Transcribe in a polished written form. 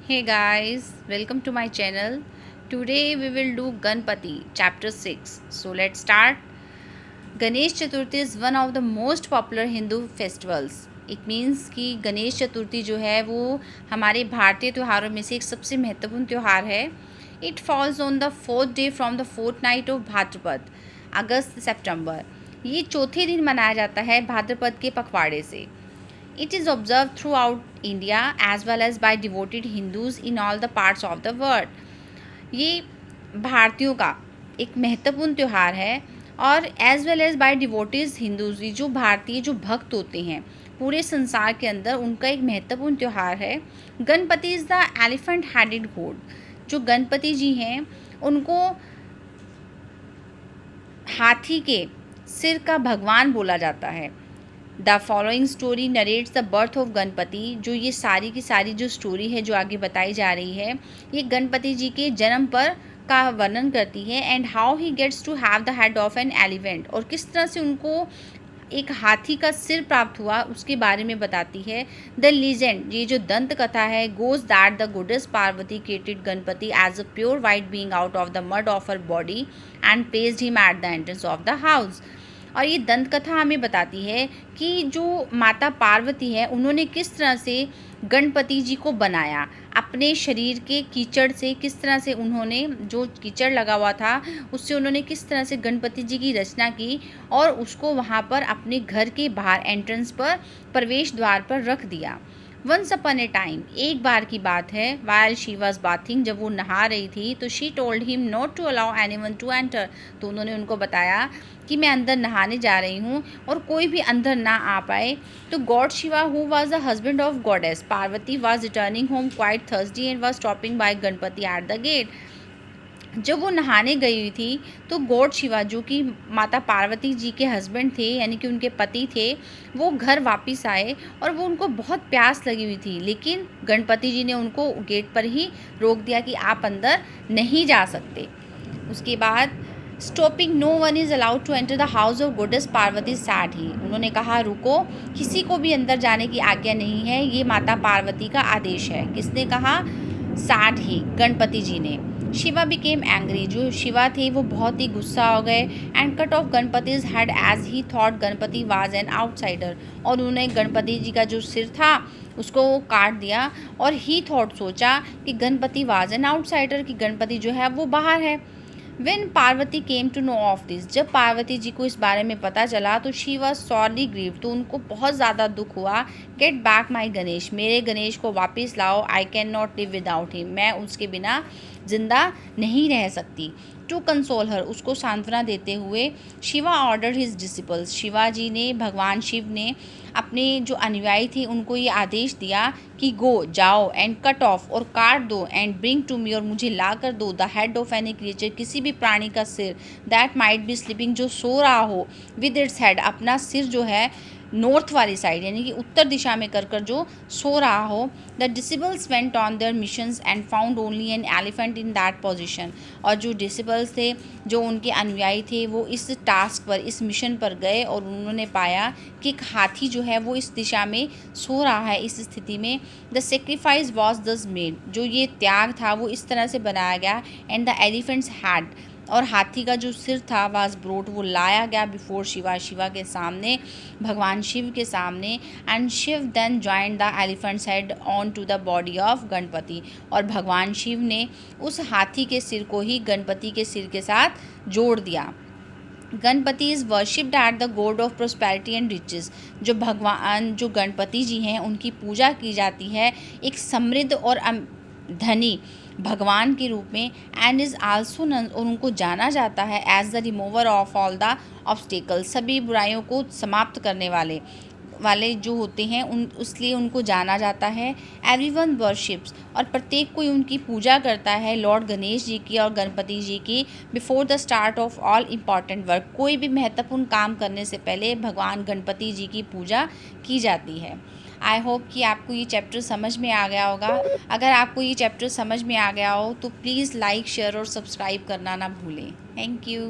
Hey guys, welcome to my channel. Today we will do Ganpati chapter 6. So let's start. Ganesh Chaturthi is one of the most popular Hindu festivals. It means कि गणेश चतुर्थी जो है वो हमारे भारतीय त्योहारों में से एक सबसे महत्वपूर्ण त्यौहार है. It falls on the 4th day from the fourth night of Bhadrapada, अगस्त सितंबर. ये चौथे दिन मनाया जाता है भाद्रपद के पखवाड़े से. It is observed throughout India as well as by devoted Hindus in all the parts of the world. ये भारतीयों का एक महत्वपूर्ण त्यौहार है और as well as by devotees Hindus, जो भारतीय जो भक्त होते हैं पूरे संसार के अंदर, उनका एक महत्वपूर्ण त्यौहार है. Ganpati is the elephant headed God. जो गणपति जी हैं उनको हाथी के सिर का भगवान बोला जाता है. The following story narrates the birth of Ganpati. जो ये सारी की सारी जो स्टोरी है जो आगे बताई जा रही है, ये गणपति जी के जन्म पर का वर्णन करती है. And how he gets to have the head of an elephant, और किस तरह से उनको एक हाथी का सिर प्राप्त हुआ उसके बारे में बताती है. द लीजेंड, ये जो दंत कथा है, goes that the goddess Parvati created Ganpati as a pure white being out of the mud of her body and placed him at the entrance of the house. और ये दंत कथा हमें बताती है कि जो माता पार्वती है उन्होंने किस तरह से गणपति जी को बनाया. अपने शरीर के कीचड़ से किस तरह से उन्होंने, जो कीचड़ लगा हुआ था उससे उन्होंने किस तरह से गणपति जी की रचना की और उसको वहाँ पर अपने घर के बाहर एंट्रेंस पर, प्रवेश द्वार पर रख दिया. वंस अपन ए टाइम, एक बार की बात है, वाइल शी वॉज बाथिंग, जब वो नहा रही थी, तो she told him not to allow anyone to enter. तो उन्होंने उनको बताया कि मैं अंदर नहाने जा रही हूँ और कोई भी अंदर ना आ पाए. तो god Shiva who was the husband of goddess Parvati was returning home quite Thursday and was stopping by Ganpati at the gate. जब वो नहाने गई हुई थी तो गॉड शिवा, जो कि माता पार्वती जी के हस्बैंड थे यानी कि उनके पति थे, वो घर वापस आए और वो उनको बहुत प्यास लगी हुई थी, लेकिन गणपति जी ने उनको गेट पर ही रोक दिया कि आप अंदर नहीं जा सकते. उसके बाद stopping no one is allowed to enter the house of goddess Parvati said he. उन्होंने कहा रुको, किसी को भी अंदर जाने की आज्ञा नहीं है, ये माता पार्वती का आदेश है. किसने कहा? सैड ही, गणपति जी ने. शिवा बिकेम एंग्री, जो शिवा थे वो बहुत ही गुस्सा हो गए. And cut off Ganpati's head as he thought Ganpati was an outsider. और उन्होंने गणपति जी का जो सिर था उसको काट दिया और ही थॉट, सोचा कि गणपति वाज एन आउटसाइडर, कि गणपति जो है वो बाहर है. When Parvati came to know of this, जब पार्वती जी को इस बारे में पता चला तो शी वॉज सॉरी ग्रीव, तो उनको बहुत ज़्यादा दुख हुआ. गेट बैक माई गणेश, मेरे गणेश को वापस लाओ. I can not live without him, मैं उसके बिना जिंदा नहीं रह सकती. टू कंसोल हर, उसको सांत्वना देते हुए, Shiva order his disciples, Shiva ji ने, भगवान शिव ने अपने जो अनुयायी थे उनको ये आदेश दिया कि गो, जाओ, एंड कट ऑफ, और काट दो, एंड ब्रिंग टू मी, और मुझे ला कर दो, the head of any creature, किसी भी प्राणी का सिर, दैट माइट बी स्लीपिंग, जो सो रहा हो, विद इट्स हेड, अपना सिर जो है नॉर्थ वाली साइड यानी कि उत्तर दिशा में कर जो सो रहा हो. The disciples went on their missions and found only an elephant in that position. और जो डिसिबल्स थे, जो उनके अनुयायी थे, वो इस टास्क पर, इस मिशन पर गए और उन्होंने पाया कि एक हाथी जो है वो इस दिशा में सो रहा है. इस स्थिति में द सेक्रीफाइस वॉज दस मेड, जो ये त्याग था वो इस तरह से बनाया गया. एंड द एलिफेंट्स हैड, और हाथी का जो सिर था वाज ब्रोट, वो लाया गया बिफोर शिवा, शिवा के सामने, भगवान शिव के सामने. And Shiv then joined the elephant's head on to the body of Ganpati, और भगवान शिव ने उस हाथी के सिर को ही गणपति के सिर के साथ जोड़ दिया. Ganpati is worshipped at the god of prosperity and riches, जो भगवान, जो गणपति जी हैं उनकी पूजा की जाती है एक समृद्ध और धनी भगवान के रूप में. एंड इज़ आल्सो नन, और उनको जाना जाता है as the remover of all the obstacle, सभी बुराइयों को समाप्त करने वाले जो होते हैं उन, इसलिए उनको जाना जाता है. एवरीवन वर्शिप्स, और प्रत्येक कोई उनकी पूजा करता है, लॉर्ड गणेश जी की और गणपति जी की, before the start of all important work, कोई भी महत्वपूर्ण काम करने से पहले भगवान गणपति जी की पूजा की जाती है. आई होप कि आपको ये चैप्टर समझ में आ गया होगा. अगर आपको ये चैप्टर समझ में आ गया हो तो प्लीज़ लाइक, शेयर और सब्सक्राइब करना ना भूलें. Thank you.